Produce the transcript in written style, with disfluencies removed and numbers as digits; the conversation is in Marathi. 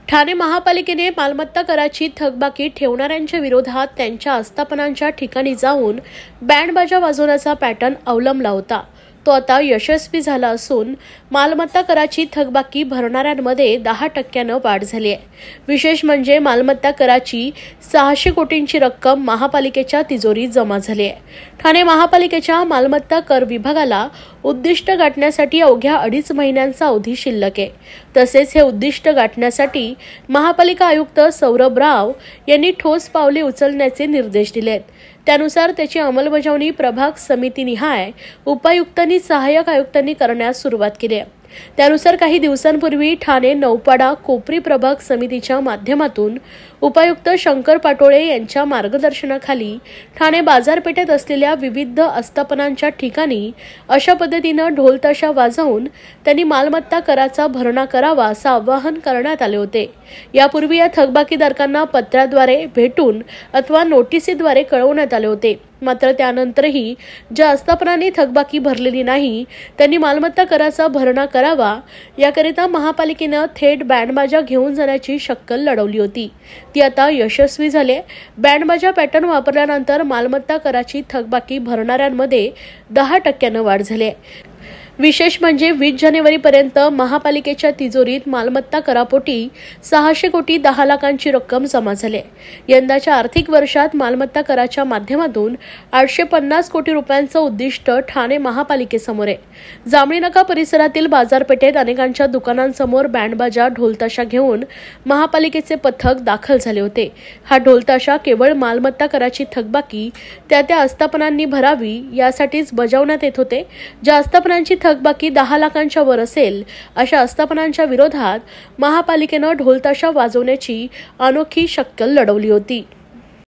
ठाणे महापालिकेने मालमत्ता कराची थकबाकी ठेवणाऱ्यांच्या विरोधात त्यांच्या आस्थापनांच्या ठिकाणी जाऊन बँडबाजा वाजवण्याचा पॅटर्न अवलंबला होता। तो आता यशस्वी झाला असून मालमत्ता कराची थकबाकी भरणाऱ्यांमध्ये 10% वाढ झाली आहे। विशेष म्हणजे मालमत्ता कराची 600 कोटींची रक्कम महापालिकेच्या तिजोरीत जमा झाली आहे। ठाणे महापालिकेच्या मालमत्ता कर विभागाला उद्दिष्ट गाठण्यासाठी अवघ्या 2.5 महिन्यांचा अवधी शिल्लक आहे। तसेच हे उद्दिष्ट गाठण्यासाठी महापालिका आयुक्त सौरभ राव यांनी ठोस पावले उचलण्याचे निर्देश दिले आहेत। त्यानुसार त्याची अंमलबजावणी प्रभाग समितीनिहाय उपायुक्तांनी सहाय्यक आयुक्तांनी करण्यास सुरुवात केली आहे। त्यानुसार काही दिवसांपूर्वी ठाणे नौपाडा कोपरी प्रभाग समितीच्या माध्यमातून उपायुक्त शंकर पाटोळे यांच्या मार्गदर्शनाखाली ठाणे बाजारपेठेत असलेल्या विविध आस्थापनांच्या ठिकाणी अशा पद्धतीने ढोलताशा वाजवून त्यांनी मालमत्ता कराचा भरणा करावा असं आवाहन करण्यात आले होते। यापूर्वी या थकबाकीदारांना पत्राद्वारे भेटून अथवा नोटिसीद्वारे कळवण्यात आले होते। मात्र त्यानंतरही ज्या आस्थापनांनी थकबाकी भरलेली नाही त्यांनी मालमत्ता कराचा भरणा करावा याकरिता महापालिकेने थेट बँडबाजा घेऊन जाण्याची शक्कल लढवली होती। ती आता यशस्वी झाली। बँडबाजा पॅटर्न वापरल्यानंतर मालमत्ता कराची थकबाकी भरणाऱ्यांमध्ये 10% वाढ झाली। विशेष म्हणजे 20 जानेवारीपर्यंत महापालिकेच्या तिजोरीत मालमत्ता करापोटी 600 कोटी 10 लाखांची रक्कम जमा झाली। यंदाच्या आर्थिक वर्षात मालमत्ता कराच्या माध्यमातून 850 कोटी रुपयांचं उद्दिष्ट ठाणे महापालिकेसमोर आहे। जांभळी नाका परिसरातील बाजारपेठेत अनेकांच्या दुकानांसमोर बँडबाजा ढोलताशा घेऊन महापालिकेचे पथक दाखल झाले होते। हा ढोलताशा केवळ मालमत्ता कराची थकबाकी त्या आस्थापनांनी भरावी यासाठीच बजावण्यात येत होते। ज्या आस्थापनांची थकबाकी 10 लाखांच्या वर असेल अशा आस्थापनांच्या विरोधात महापालिकेने ढोलताशा वाजवण्याची अनोखी शक्कल लढवली होती।